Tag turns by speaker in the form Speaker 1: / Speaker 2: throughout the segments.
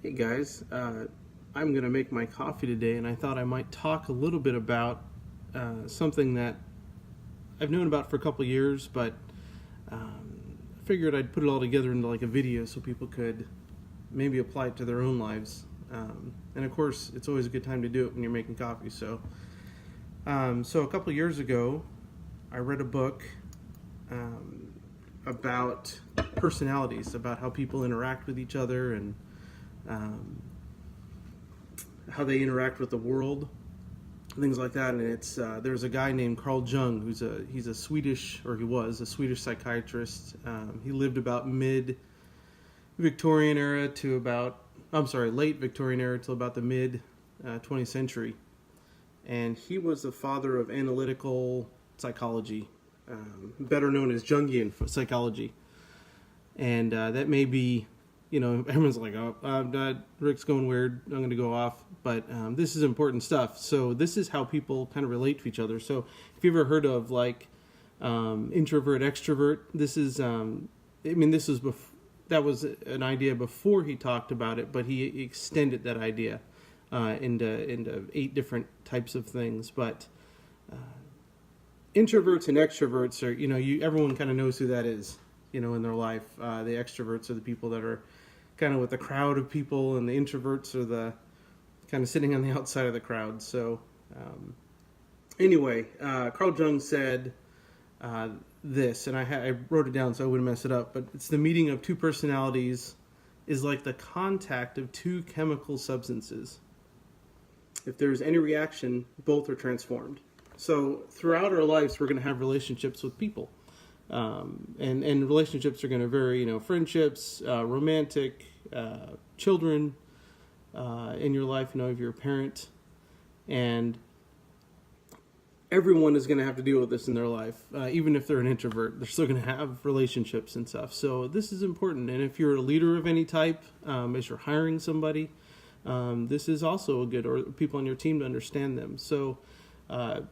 Speaker 1: Hey guys, I'm going to make my coffee today, and I thought I might talk a little bit about something that I've known about for a couple years, but I figured I'd put it all together into like a video so people could maybe apply it to their own lives. And of course, it's always a good time to do it when you're making coffee. So a couple years ago, I read a book about personalities, about how people interact with each other and how they interact with the world, things like that. And it's there's a guy named Carl Jung he was a Swedish psychiatrist. He lived about late Victorian era till about the mid 20th century, and he was the father of analytical psychology, better known as Jungian psychology. And that may be, everyone's like, Rick's going weird, I'm going to go off. But this is important stuff. So this is how people kind of relate to each other. So if you've ever heard of introvert, extrovert, that was an idea before he talked about it, but he extended that idea into 8 different types of things. But introverts and extroverts are, everyone kind of knows who that is, in their life. The extroverts are the people that are kind of with the crowd of people, and the introverts are the kind of sitting on the outside of the crowd. So anyway, Carl Jung said this, and I wrote it down so I wouldn't mess it up, but it's the meeting of 2 personalities is like the contact of 2 chemical substances. If there's any reaction, both are transformed. So throughout our lives, we're going to have relationships with people. And relationships are going to vary, friendships, romantic, children, in your life, if you're a parent, and everyone is going to have to deal with this in their life. Even if they're an introvert, they're still going to have relationships and stuff. So this is important. And if you're a leader of any type, as you're hiring somebody, this is also or people on your team to understand them. So, I'd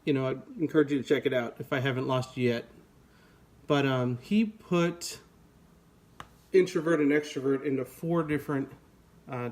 Speaker 1: encourage you to check it out if I haven't lost you yet. But he put introvert and extrovert into 4 different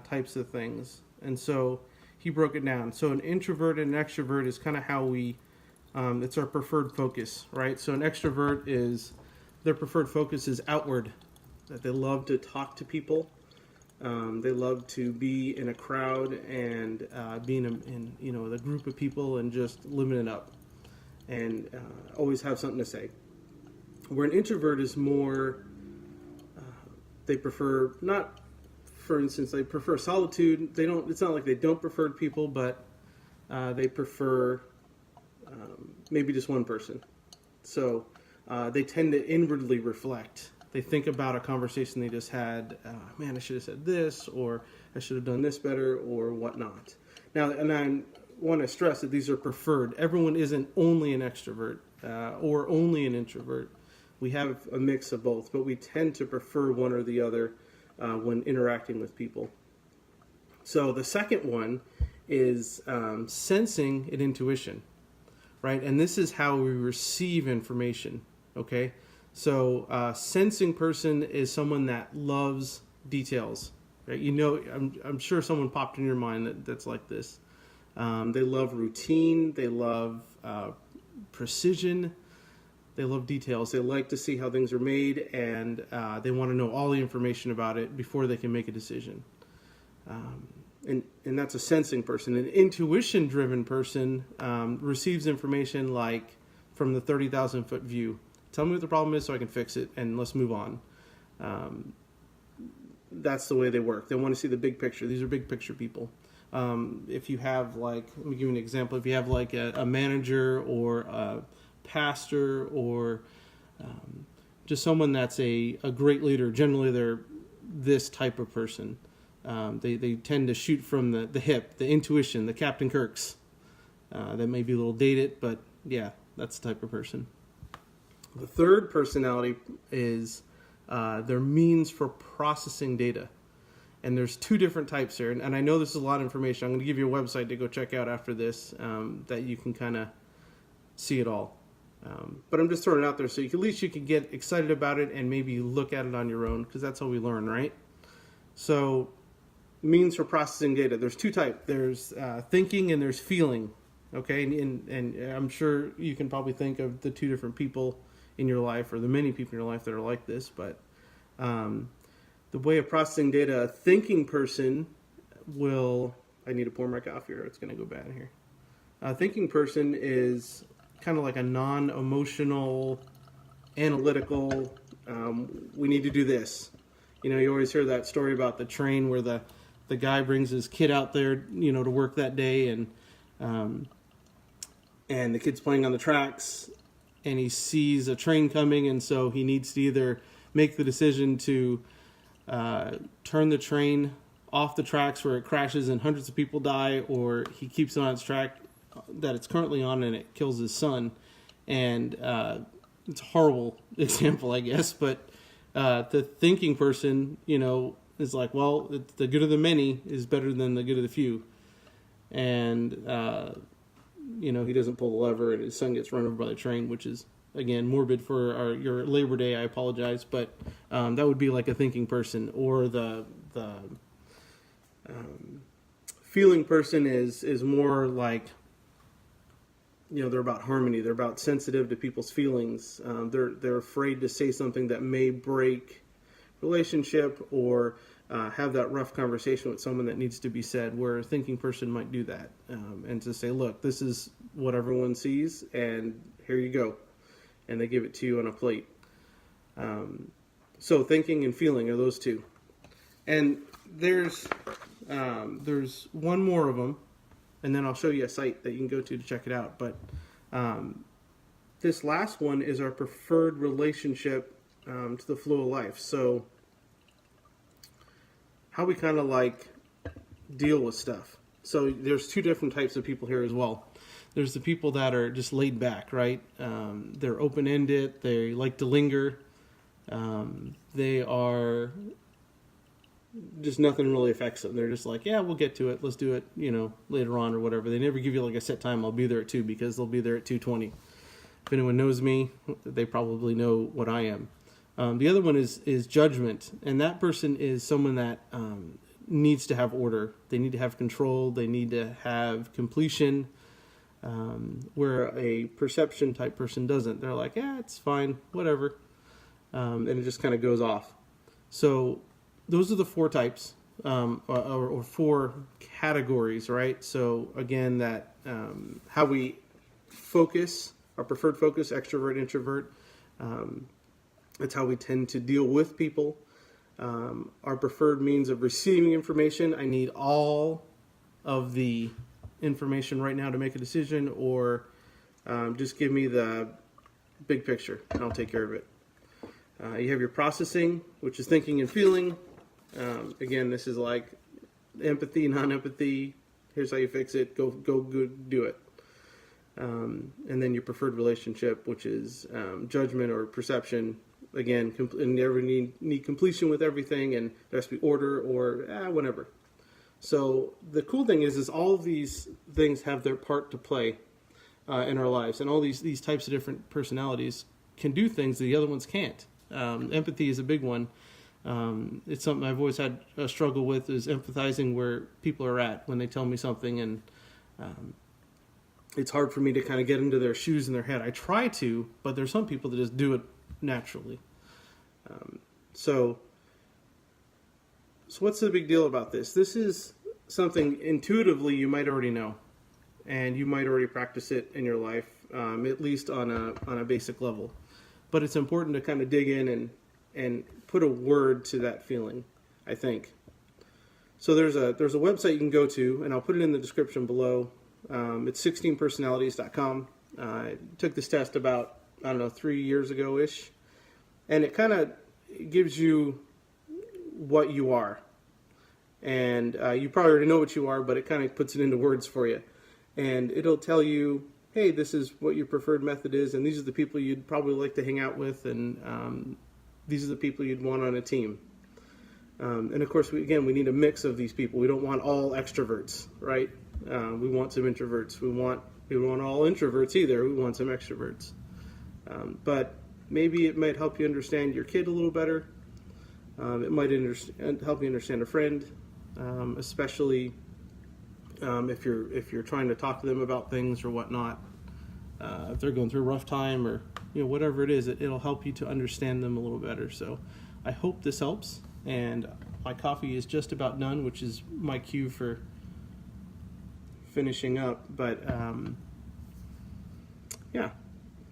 Speaker 1: types of things. And so he broke it down. So an introvert and an extrovert is kind of how it's our preferred focus, right? So an extrovert their preferred focus is outward, that they love to talk to people. They love to be in a crowd and be in a group of people and just living it up and always have something to say. Where an introvert is more, they prefer they prefer solitude. It's not like they don't prefer people, but they prefer maybe just one person. So they tend to inwardly reflect. They think about a conversation they just had. Man, I should have said this, or I should have done this better, or whatnot. Now, and I want to stress that these are preferred. Everyone isn't only an extrovert or only an introvert. We have a mix of both, but we tend to prefer one or the other when interacting with people. So the second one is sensing and intuition, right? And this is how we receive information, okay? So sensing person is someone that loves details, right? I'm sure someone popped in your mind that's like this. They love routine. They love precision. They love details. They like to see how things are made, and they want to know all the information about it before they can make a decision. And that's a sensing person. An intuition-driven person receives information like from the 30,000-foot view. Tell me what the problem is so I can fix it, and let's move on. That's the way they work. They want to see the big picture. These are big picture people. If you have let me give you an example. If you have a manager or a pastor or just someone that's a great leader, generally they're this type of person. They tend to shoot from the hip, the intuition, the Captain Kirks. That may be a little dated, but yeah, that's the type of person. The third personality is their means for processing data. And there's 2 different types here. And I know this is a lot of information. I'm going to give you a website to go check out after this that you can kind of see it all. But I'm just throwing it out there so at least you can get excited about it and maybe look at it on your own, because that's how we learn, right? So means for processing data. There's two types. There's thinking and there's feeling. Okay, and I'm sure you can probably think of the two different people in your life, or the many people in your life that are like this. But the way of processing data, a thinking person will. I need to pour my coffee, or it's going to go bad here. A thinking person is kind of like a non-emotional, analytical. We need to do this. You always hear that story about the train where the guy brings his kid out there, to work that day, and the kid's playing on the tracks, and he sees a train coming, and so he needs to either make the decision to turn the train off the tracks where it crashes and hundreds of people die, or he keeps it on its track that it's currently on and it kills his son. And it's a horrible example, I guess, but the thinking person, is like, well, the good of the many is better than the good of the few. And, he doesn't pull the lever and his son gets run over by the train, which is, again, morbid for your Labor Day. I apologize. But that would be like a thinking person. Or the feeling person is more like, they're about harmony. They're about sensitive to people's feelings. They're afraid to say something that may break relationship or have that rough conversation with someone that needs to be said, where a thinking person might do that and to say, look, this is what everyone sees, and here you go. And they give it to you on a plate. So thinking and feeling are those two. And there's one more of them, and then I'll show you a site that you can go to check it out. But this last one is our preferred relationship to the flow of life. So how we kind of like deal with stuff. So there's two different types of people here as well. There's the people that are just laid back, right? They're open-ended. They like to linger. They are just nothing really affects them. They're just like, yeah, we'll get to it. Let's do it, later on or whatever. They never give you like a set time. I'll be there at 2 because they'll be there at 2:20. If anyone knows me, they probably know what I am. The other one is judgment, and that person is someone that needs to have order. They need to have control. They need to have completion, where a perception type person doesn't. They're like, yeah, it's fine, whatever, and it just kind of goes off. So those are the four types, or four categories, right? So again, that how we focus, our preferred focus, extrovert, introvert. That's how we tend to deal with people. Our preferred means of receiving information. I need all of the information right now to make a decision, or just give me the big picture and I'll take care of it. You have your processing, which is thinking and feeling. Again, this is like empathy, non-empathy. Here's how you fix it. Go do it. And then your preferred relationship, which is judgment or perception. Again, and never need completion with everything, and there has to be order or whatever. So the cool thing is all of these things have their part to play in our lives, and all these types of different personalities can do things that the other ones can't. Empathy is a big one. It's something I've always had a struggle with, is empathizing where people are at when they tell me something, and it's hard for me to kind of get into their shoes in their head. I try to, but there's some people that just do it naturally. So what's the big deal about this? This is something intuitively you might already know, and you might already practice it in your life, at least on a basic level. But it's important to kind of dig in and put a word to that feeling, I think. So there's a website you can go to, and I'll put it in the description below. It's 16personalities.com. I took this test about, 3 years ago-ish. And it kind of gives you what you are. And you probably already know what you are, but it kind of puts it into words for you. And it'll tell you, hey, this is what your preferred method is, and these are the people you'd probably like to hang out with, and these are the people you'd want on a team. And of course, we need a mix of these people. We don't want all extroverts, right? We want some introverts. We don't want all introverts either. We want some extroverts. But maybe it might help you understand your kid a little better. It might help you understand a friend. especially if you're trying to talk to them about things or whatnot. If they're going through a rough time or whatever it is, it'll help you to understand them a little better. So I hope this helps. And my coffee is just about done, which is my cue for finishing up. But yeah,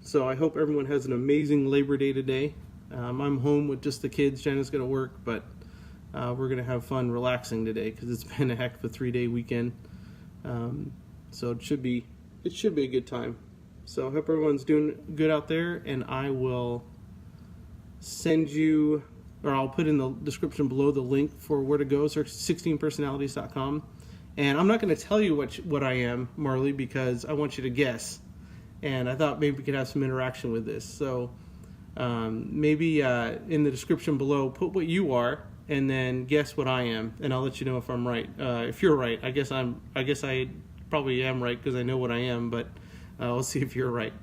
Speaker 1: so I hope everyone has an amazing Labor Day today. I'm home with just the kids. Jenna's going to work, but we're going to have fun relaxing today because it's been a heck of a 3-day weekend. So it should be a good time. So I hope everyone's doing good out there, and I will send you, or I'll put in the description below the link for where to go, search 16personalities.com. And I'm not going to tell you what I am, Marley, because I want you to guess. And I thought maybe we could have some interaction with this. So maybe in the description below, put what you are, and then guess what I am, and I'll let you know if I'm right. If you're right, I guess I probably am right because I know what I am, but we'll see if you're right.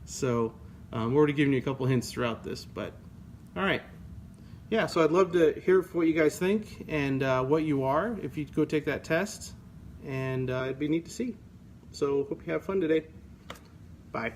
Speaker 1: So we're already giving you a couple hints throughout this, but all right. Yeah, so I'd love to hear what you guys think and what you are if you go take that test, and it'd be neat to see. So hope you have fun today. Bye.